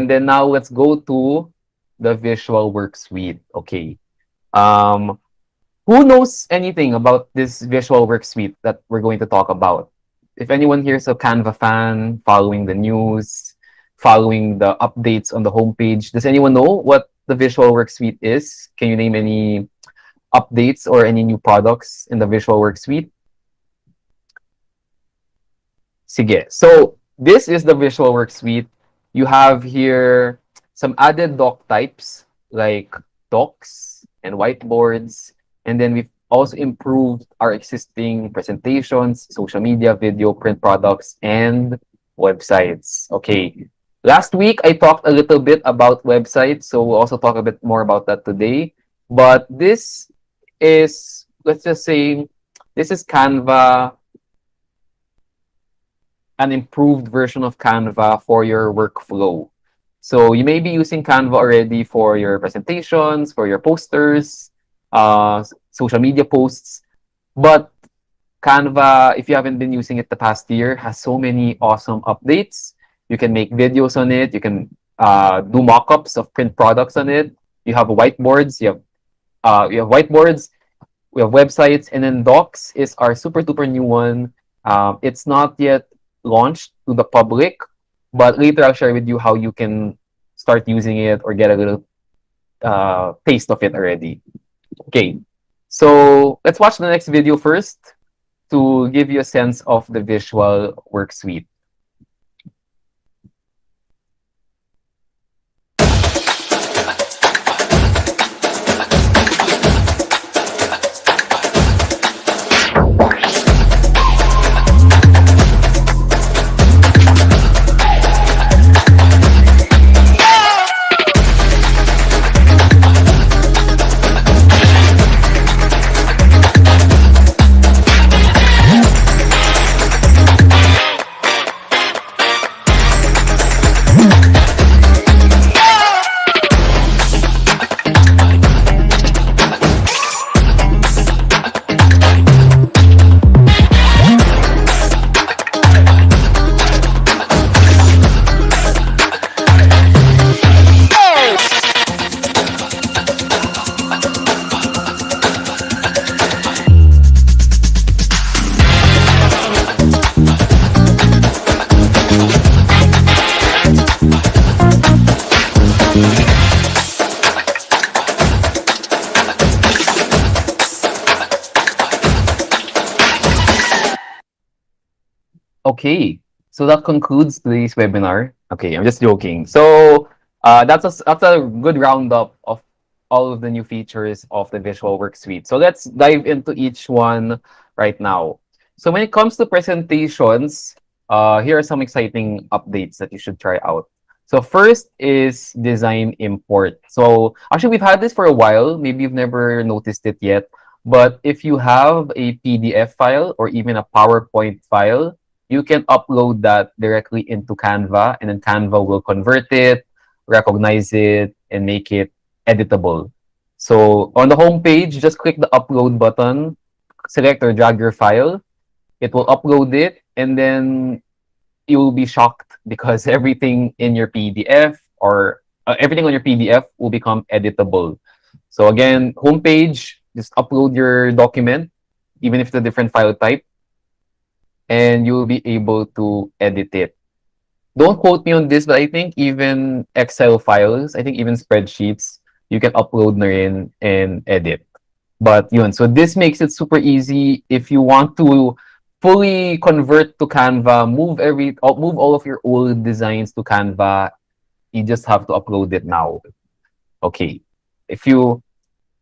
then now let's go to the visual work suite. Okay. Um, who knows anything about this visual work suite that we're going to talk about? If anyone here is a Canva fan, following the news, following the updates on the homepage, does anyone know what the visual work suite is? Can you name any updates or any new products in the visual work suite? Sige. So this is the visual work suite. You have here some added doc types like docs and whiteboards. And then we've also improved our existing presentations, social media, video, print products, and websites. Okay. Last week, I talked a little bit about websites. So we'll also talk a bit more about that today. But this is, let's just say, this is Canva, an improved version of Canva for your workflow. So you may be using Canva already for your presentations, for your posters, social media posts, but Canva, if you haven't been using it the past year, has so many awesome updates. You can make videos on it. You can do mock-ups of print products on it. You have whiteboards. You have whiteboards. We have websites, and then Docs is our super duper new one. It's not yet launched to the public, but later I'll share with you how you can start using it or get a little taste of it already. Okay, so let's watch the next video first to give you a sense of the visual work suite. Okay, so that concludes today's webinar. Okay, I'm just joking. So that's a good roundup of all of the new features of the Visual Work Suite. So let's dive into each one right now. So when it comes to presentations, here are some exciting updates that you should try out. So first is design import. So actually, we've had this for a while. Maybe you've never noticed it yet. But if you have a PDF file or even a PowerPoint file, you can upload that directly into Canva, and then Canva will convert it, recognize it, and make it editable. So on the home page, just click the upload button, select or drag your file. It will upload it, and then you will be shocked because everything in your PDF or everything on your PDF will become editable. So again, homepage, just upload your document, even if it's a different file type, and you'll be able to edit it. Don't quote me on this, but I think even Excel files, I think even spreadsheets, you can upload na rin and edit. But yun, so this makes it super easy if you want to fully convert to Canva, move all of your old designs to Canva. You just have to upload it now. Okay. If you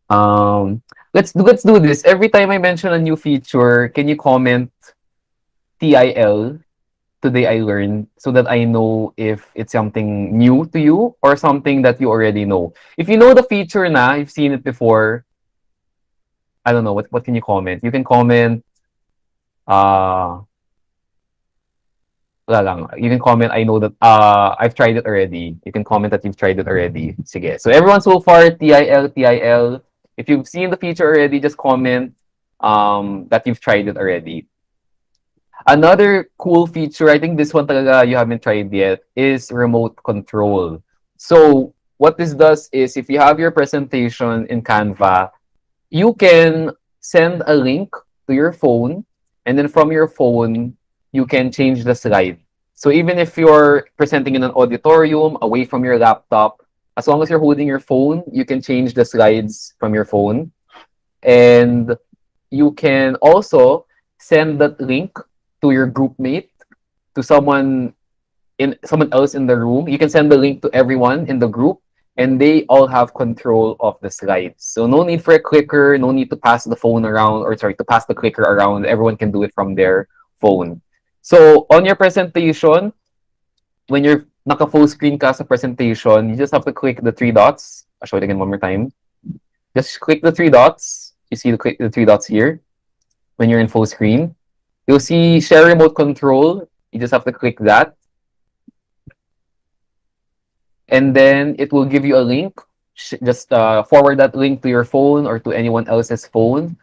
let's do this. Every time I mention a new feature, can you comment TIL, today I learned, so that I know if it's something new to you or something that you already know. If you know the feature na, you've seen it before, I don't know, what can you comment? You can comment, uh, wala lang. You can comment, I know that, I've tried it already. You can comment that you've tried it already. Sige. So everyone so far, TIL, TIL. If you've seen the feature already, just comment, that you've tried it already. Another cool feature, I think this one talaga you haven't tried yet, is remote control. So what this does is if you have your presentation in Canva, you can send a link to your phone, and then from your phone, you can change the slide. So even if you're presenting in an auditorium away from your laptop, as long as you're holding your phone, you can change the slides from your phone. And you can also send that link to your group mate, to someone else in the room. You can send the link to everyone in the group, and they all have control of the slides. So no need for a clicker, no need to pass the phone around, or sorry, to pass the clicker around. Everyone can do it from their phone. So on your presentation, when you're naka-full screen ka sa presentation, you just have to click the three dots. I'll show it again one more time. Just click the three dots. You see the three dots here when you're in full screen. You'll see share remote control. You just have to click that. And then it will give you a link. Just forward that link to your phone or to anyone else's phone.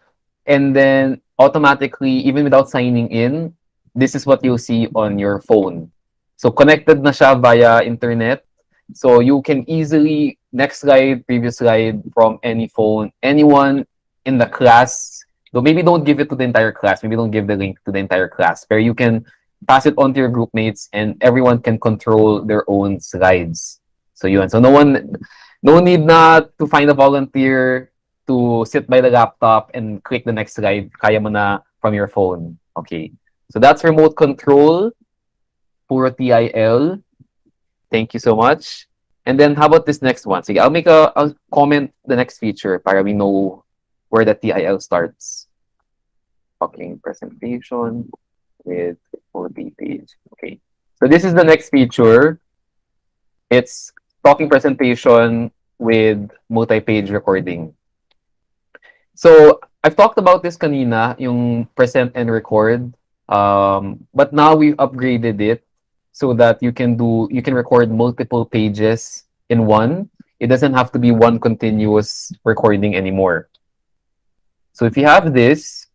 And then automatically, even without signing in, this is what you'll see on your phone. So connected na siya via internet. So you can easily, next slide, previous slide, from any phone, anyone in the class. So maybe don't give it to the entire class. Maybe don't give the link to the entire class. But you can pass it on to your group mates, and everyone can control their own slides. So yun. So no need na to find a volunteer to sit by the laptop and click the next slide. Kaya mo na from your phone. Okay. So that's remote control. Puro TIL. Thank you so much. And then how about this next one? Sige, I'll comment the next feature para we know where the TIL starts. Okay, presentation with multi-page. Okay. So this is the next feature. It's talking presentation with multi-page recording. So I've talked about this kanina, yung present and record. But now we've upgraded it so that you can record multiple pages in one. It doesn't have to be one continuous recording anymore. So if you have this,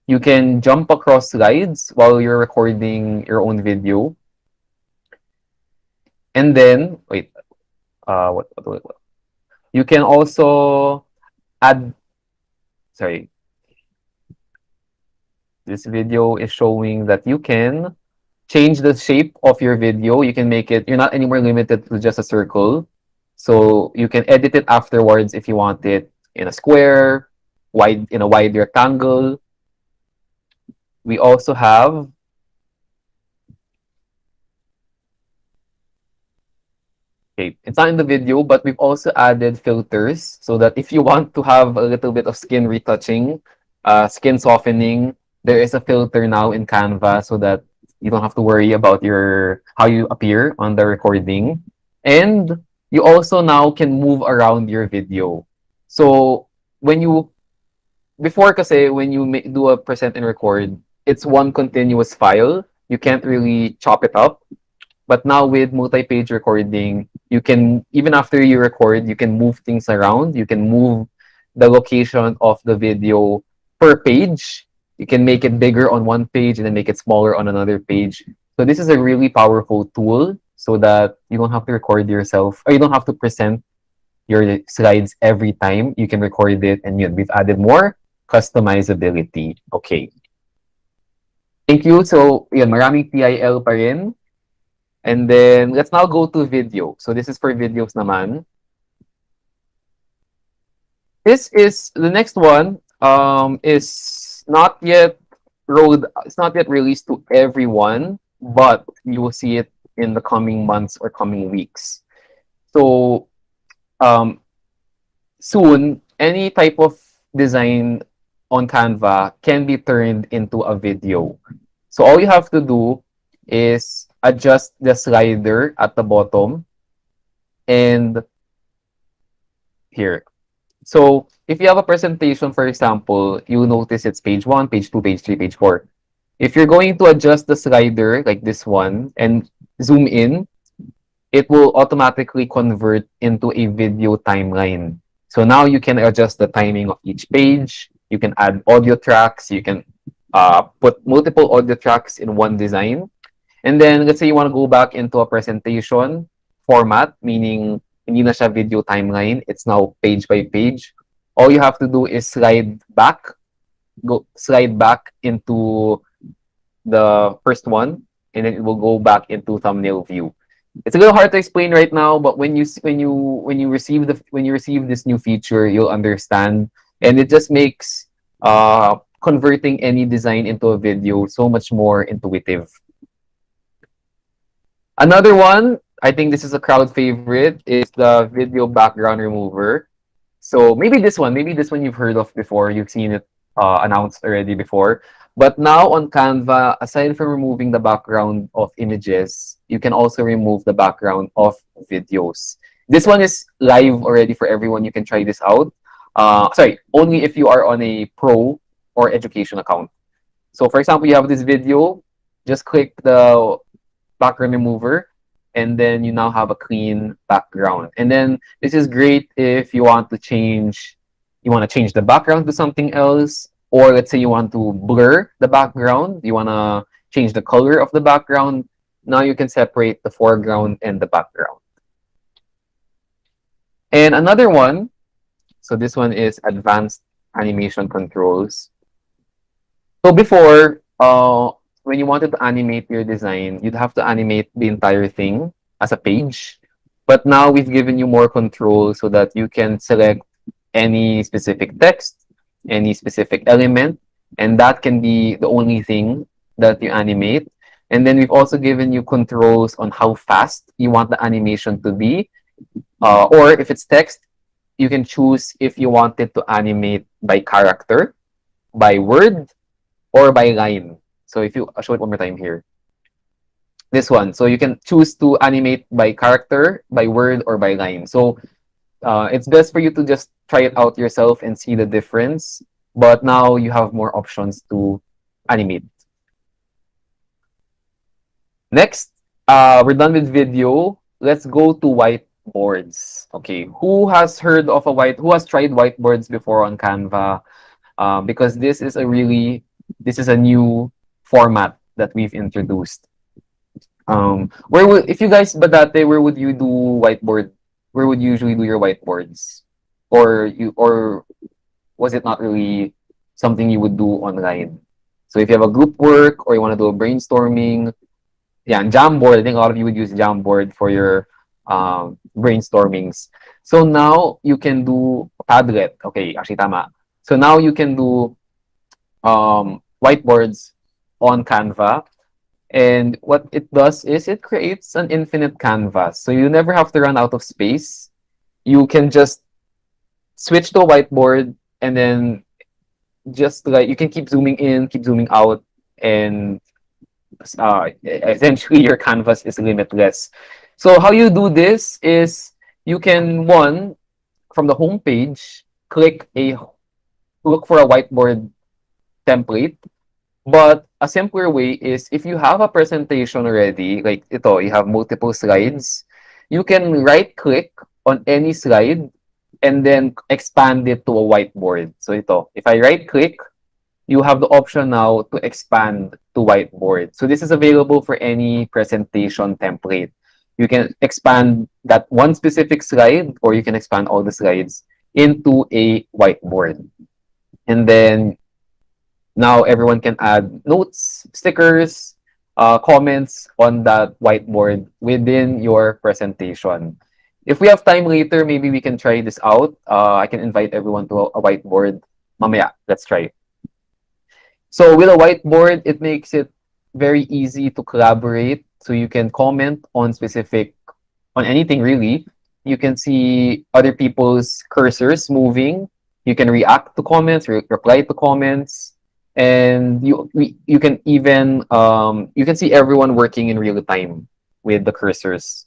you can jump across slides while you're recording your own video. And then, wait, what? You can also add, sorry. This video is showing that you can change the shape of your video. You can make it, you're not anymore limited to just a circle. So you can edit it afterwards if you want it in a square, in a wide rectangle. We also have okay, it's not in the video, but we've also added filters so that if you want to have a little bit of skin retouching, skin softening, there is a filter now in Canva so that you don't have to worry about how you appear on the recording. And you also now can move around your video. So before kasi when you do a present and record, it's one continuous file. You can't really chop it up. But now with multi-page recording, you can, even after you record, you can move things around. You can move the location of the video per page. You can make it bigger on one page and then make it smaller on another page. So this is a really powerful tool so that you don't have to record yourself, or you don't have to present your slides every time. You can record it, and we've added more customizability. Okay. Thank you. So, yun, maraming TIL pa rin. And then, let's now go to video. So, this is for videos naman. The next one is not yet it's not yet released to everyone, but you will see it in the coming months or coming weeks. So, soon, any type of design on Canva can be turned into a video. So all you have to do is adjust the slider at the bottom and here. So if you have a presentation, for example, you notice it's page 1, page 2, page 3, page 4. If you're going to adjust the slider like this one and zoom in, it will automatically convert into a video timeline. So now you can adjust the timing of each page. You can add audio tracks. You can put multiple audio tracks in one design. And then let's say you want to go back into a presentation format, meaning hindi na siya video timeline. It's now page by page. All you have to do is slide back into the first one, and then it will go back into thumbnail view. It's a little hard to explain right now, but when you receive this new feature, you'll understand, and it just makes converting any design into a video so much more intuitive. Another one, I think this is a crowd favorite, is the video background remover. So maybe this one you've heard of before. You've seen it announced already before. But now on Canva, aside from removing the background of images, you can also remove the background of videos. This one is live already for everyone. You can try this out. Sorry, only if you are on a pro or education account. So for example, you have this video, just click the background remover, and then you now have a clean background. And then this is great if you want to change the background to something else, or let's say you want to blur the background, you want to change the color of the background. Now you can separate the foreground and the background. And another one, so this one is advanced animation controls. So before, when you wanted to animate your design, you'd have to animate the entire thing as a page. But now we've given you more control so that you can select any specific text, any specific element, and that can be the only thing that you animate. And then we've also given you controls on how fast you want the animation to be. Or if it's text, you can choose if you want it to animate by character, by word, or by line. So if you, I'll show it one more time here. This one. So you can choose to animate by character, by word, or by line. So it's best for you to just try it out yourself and see the difference. But now you have more options to animate. Next, we're done with video. Let's go to whiteboards. Okay, who has tried whiteboards before on Canva? Because this is a new format that we've introduced. If you guys badate, where would you do whiteboard? Where would you usually do your whiteboards? Or was it not really something you would do online? So if you have a group work or you want to do a brainstorming, yeah, and Jamboard, I think a lot of you would use Jamboard for your brainstormings. So now you can do Padlet. Okay, actually tama. So now you can do whiteboards on Canva. And what it does is it creates an infinite canvas. So you never have to run out of space. You can just switch to a whiteboard, and then just like you can keep zooming in, keep zooming out, and essentially your canvas is limitless. So how you do this is you can, one, from the home page, look for a whiteboard template. But a simpler way is if you have a presentation already, like ito, you have multiple slides, you can right click on any slide and then expand it to a whiteboard. So ito, if I right click, you have the option now to expand to whiteboard. So this is available for any presentation template. You can expand that one specific slide, or you can expand all the slides into a whiteboard. And then now everyone can add notes, stickers, comments on that whiteboard within your presentation. If we have time later, maybe we can try this out. I can invite everyone to a whiteboard. Mamaya, let's try. So with a whiteboard, it makes it very easy to collaborate. So you can comment on anything really. You can see other people's cursors moving. You can react to comments, reply to comments. And you can even you can see everyone working in real time with the cursors.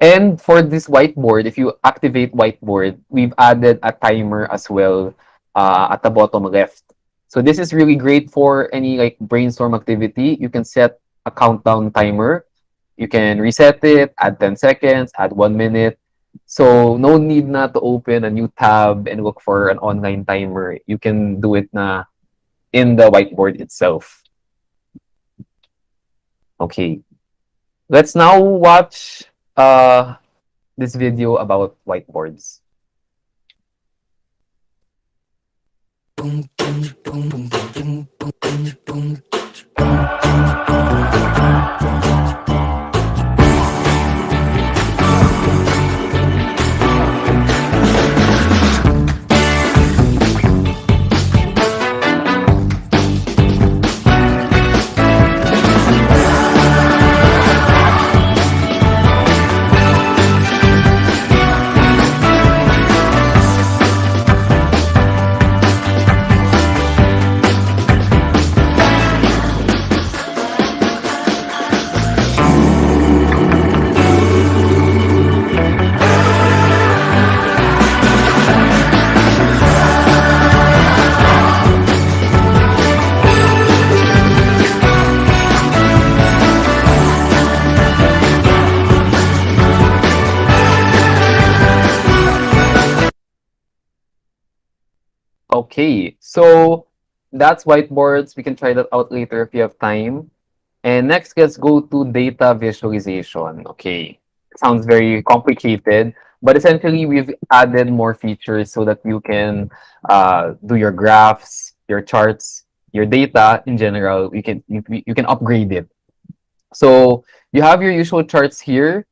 And for this whiteboard, if you activate whiteboard, we've added a timer as well at the bottom left. So this is really great for any like brainstorm activity. You can set a countdown timer. You can reset it, add 10 seconds, add 1 minute. So no need na to open a new tab and look for an online timer. You can do it na in the whiteboard itself. Okay. Let's now watch this video about whiteboards. Okay, so that's whiteboards. We can try that out later if you have time. And next, let's go to data visualization. Okay, sounds very complicated, but essentially we've added more features so that you can do your graphs, your charts, your data in general. You can upgrade it. So you have your usual charts here.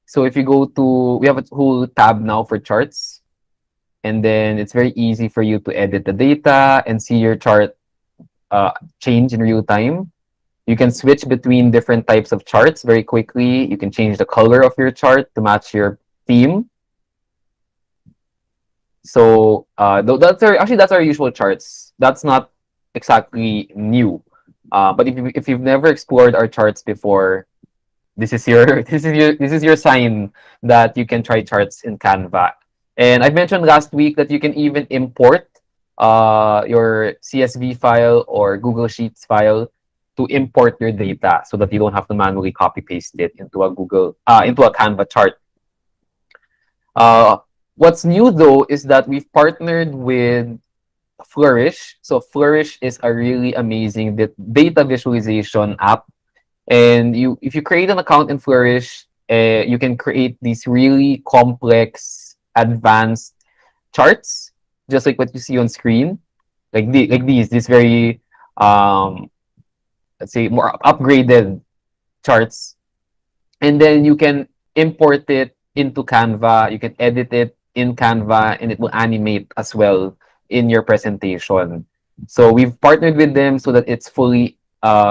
So if you go to, we have a whole tab now for charts, and then it's very easy for you to edit the data and see your chart change in real time. You can switch between different types of charts very quickly. You can change the color of your chart to match your theme. So that's our usual charts. That's not exactly new. But if you've never explored our charts before, this is your this is your sign that you can try charts in Canva. And I mentioned last week that you can even import your CSV file or Google Sheets file to import your data so that you don't have to manually copy paste it into a into a Canva chart. Uh, what's new though is that we've partnered with Flourish. So Flourish is a really amazing data visualization app. And if you create an account in Flourish, you can create these really complex, advanced charts, just like what you see on screen, like these very um, let's say more upgraded charts, and then you can import it into Canva. You can edit it in Canva, and it will animate as well in your presentation. So we've partnered with them so that it's fully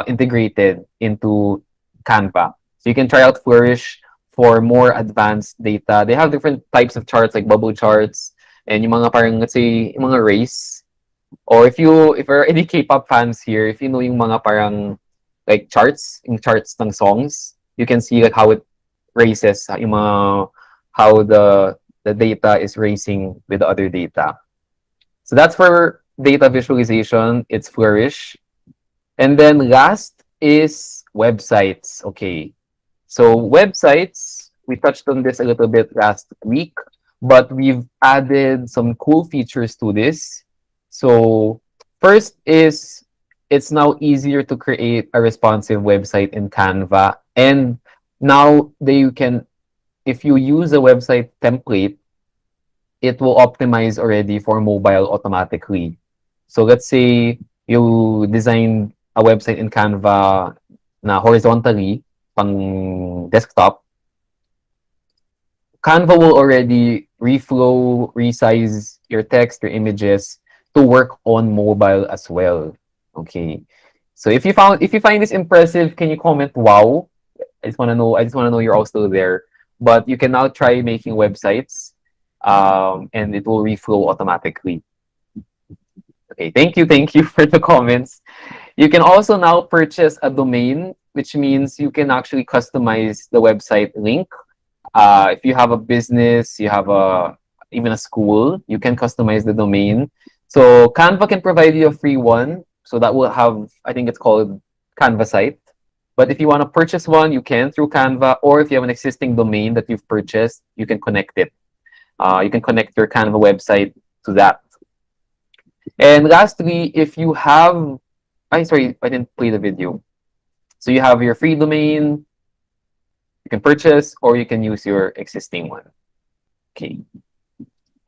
integrated into Canva. So you can try out Flourish for more advanced data. They have different types of charts like bubble charts and yung mga parang let's say yung mga race. Or if you're any K-pop fans here, if you know yung mga parang like charts, yung charts ng songs, you can see like how it races, yung mga, how the data is racing with the other data. So that's for data visualization. It's Flourish. And then last is websites. Okay. So websites, we touched on this a little bit last week, but we've added some cool features to this. So first is it's now easier to create a responsive website in Canva. And now they can, if you use a website template, it will optimize already for mobile automatically. So let's say you design a website in Canva na horizontally pang desktop, Canva will already reflow, resize your text, your images to work on mobile as well. Okay. So if you find this impressive, can you comment wow? I just wanna know you're all still there. But you can now try making websites and it will reflow automatically. Okay, thank you for the comments. You can also now purchase a domain, which means you can actually customize the website link. If you have a business, you have even a school, you can customize the domain. So Canva can provide you a free one. So that will have, I think it's called Canva site. But if you want to purchase one, you can through Canva, or if you have an existing domain that you've purchased, you can connect it. You can connect your Canva website to that. And lastly, if you have, sorry, I didn't play the video. So you have your free domain, You can purchase or you can use your existing one. Okay.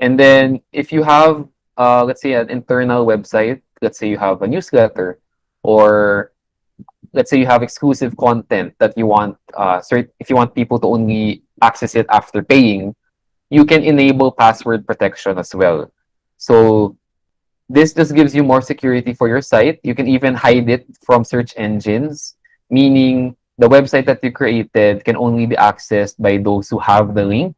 And then if you have, let's say, an internal website, let's say you have a newsletter, or let's say you have exclusive content that you want, if you want people to only access it after paying, you can enable password protection as well. So this just gives you more security for your site. You can even hide it from search engines, meaning the website that you created can only be accessed by those who have the link.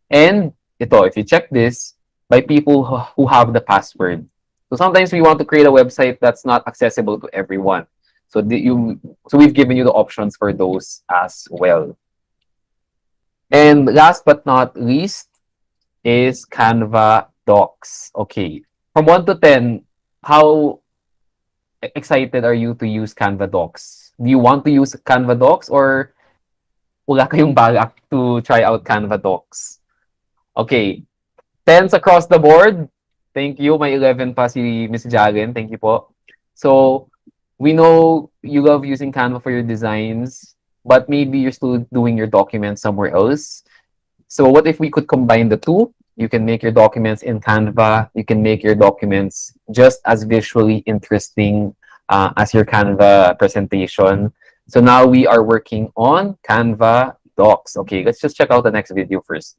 And ito, if you check this, by people who have the password. So sometimes we want to create a website that's not accessible to everyone. So we've given you the options for those as well. And last but not least is Canva Docs. Okay. From 1 to 10, how excited are you to use Canva Docs? Do you want to use Canva Docs or wala kayong balak to try out Canva Docs? Okay. 10s across the board. Thank you. May 11 pa si Miss Jalen. Thank you po. So, we know you love using Canva for your designs, but maybe you're still doing your documents somewhere else. So what if we could combine the two? You can make your documents in Canva. You can make your documents just as visually interesting as your Canva presentation. So now we are working on Canva Docs. Okay, let's just check out the next video first.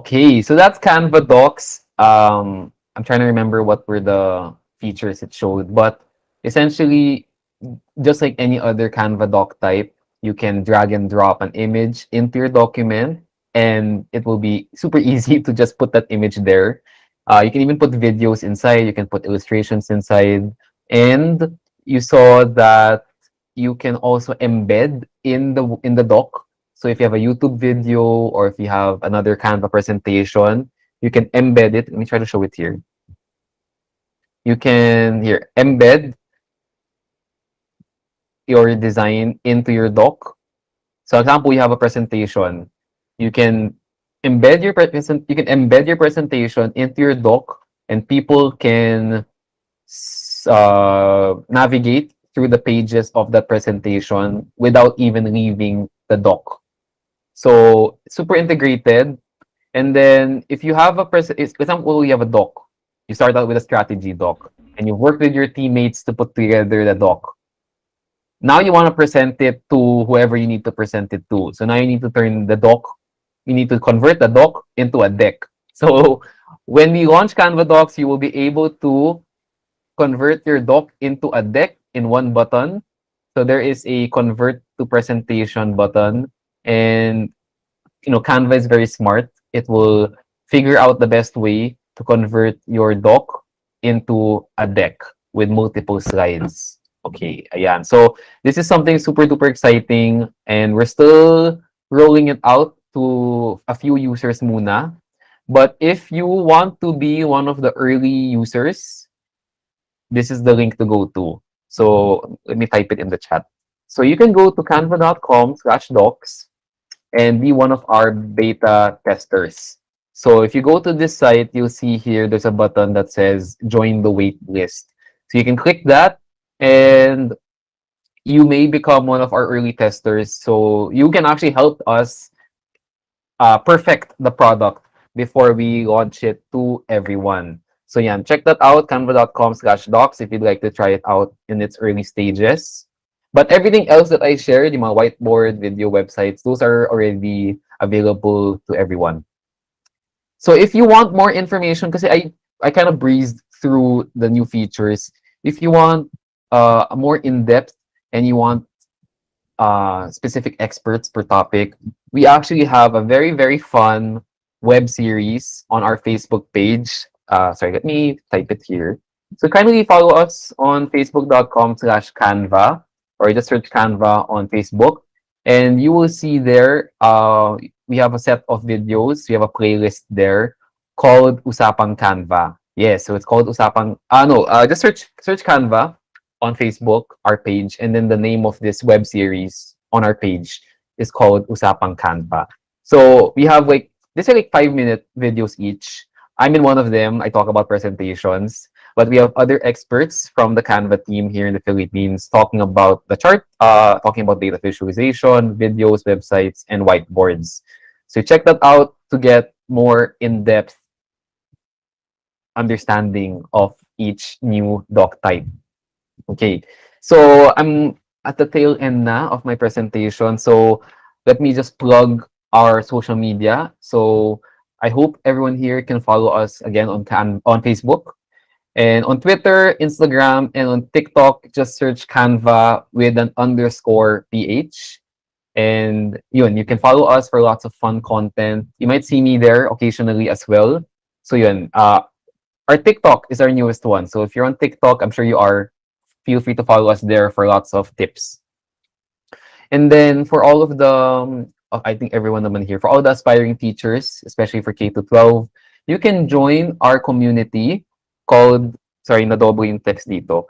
Okay, so that's Canva Docs. I'm trying to remember what were the features it showed, but essentially, just like any other Canva doc type, you can drag and drop an image into your document, and it will be super easy to just put that image there. You can even put videos inside, you can put illustrations inside, and you saw that you can also embed in the doc. So if you have a YouTube video or if you have another Canva presentation, you can embed it. Let me try to show it here. You can here embed your design into your doc. So example, you have a presentation. You can embed your presentation into your doc, and people can navigate through the pages of the presentation without even leaving the doc. So super integrated. And then if you have for example, you have a doc. You start out with a strategy doc, and you work with your teammates to put together the doc. Now you want to present it to whoever you need to present it to. So now you need to turn the doc, you need to convert the doc into a deck. So when we launch Canva Docs, you will be able to convert your doc into a deck in one button. So there is a convert to presentation button, and Canva is very smart. It will figure out the best way to convert your doc into a deck with multiple slides. Okay, ayan. So this is something super duper exciting, and we're still rolling it out to a few users muna. But if you want to be one of the early users, this is the link to go to. So let me type it in the chat. So you can go to canva.com/docs and be one of our beta testers. So if you go to this site, you'll see here there's a button that says join the wait list. So you can click that and you may become one of our early testers. So you can actually help us perfect the product before we launch it to everyone. So yeah, check that out, canva.com/docs if you'd like to try it out in its early stages. But everything else that I shared, yung mga whiteboard, video websites, those are already available to everyone. So if you want more information, because I kind of breezed through the new features. If you want a more in-depth and you want specific experts per topic, we actually have a very, very fun web series on our Facebook page. Sorry, let me type it here. So kindly follow us on facebook.com/Canva or just search Canva on Facebook. And you will see there, we have a set of videos. We have a playlist there called Usapang Canva. Yes, so it's called Usapang, no, just search Canva on Facebook, our page, and then the name of this web series on our page is called Usapang Canva. So we have like these are like 5-minute videos each. I'm in one of them. I talk about presentations, but we have other experts from the Canva team here in the Philippines talking about the chart, talking about data visualization, videos, websites, and whiteboards. So check that out to get more in-depth understanding of each new doc type. Okay, so I'm at the tail end na of my presentation. So let me just plug our social media. So I hope everyone here can follow us again on Facebook and on Twitter, Instagram, and on TikTok. Just search Canva with an underscore PH. And yun, you can follow us for lots of fun content. You might see me there occasionally as well. So yun, our TikTok is our newest one. So if you're on TikTok, I'm sure you are. Feel free to follow us there for lots of tips. And then for all of the, I think everyone naman here, for all the aspiring teachers, especially for K to 12, you can join our community called, sorry, nadobo yung text dito,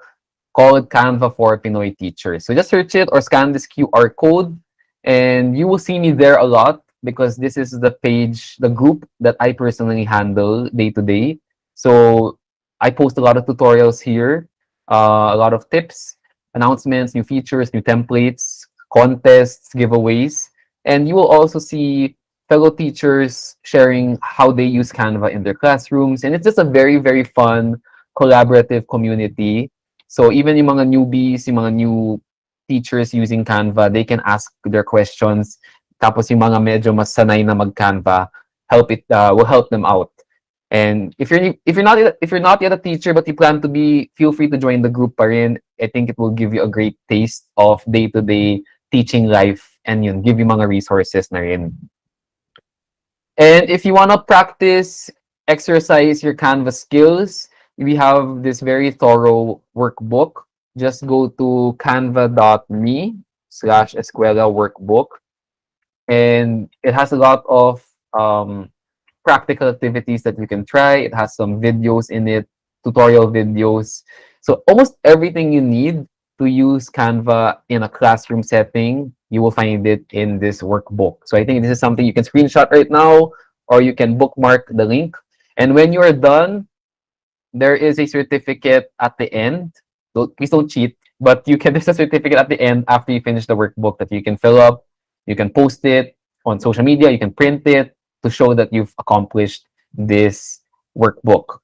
called Canva for Pinoy Teachers. So just search it or scan this QR code and you will see me there a lot because this is the page, the group that I personally handle day to day. So I post a lot of tutorials here, a lot of tips, announcements, new features, new templates, contests, giveaways, and you will also see fellow teachers sharing how they use Canva in their classrooms. And it's just a very, very fun, collaborative community. So even yung mga newbies, yung mga new teachers using Canva, they can ask their questions. Tapos yung mga medyo mas sanay na mag-Canva, will help them out. And if you're not yet a teacher but you plan to be, feel free to join the group pa rin. I think it will give you a great taste of day-to-day teaching life and yun, give you mga resources na rin. And if you want to practice, exercise your Canva skills, we have this very thorough workbook. Just go to canva.me/escuela workbook. And it has a lot of practical activities that you can try. It has some videos in it, tutorial videos. So almost everything you need to use Canva in a classroom setting, you will find it in this workbook. So I think this is something you can screenshot right now, or you can bookmark the link. And when you are done, there is a certificate at the end. Please don't cheat, but there's a certificate at the end after you finish the workbook that you can fill up. You can post it on social media. You can print it to show that you've accomplished this workbook.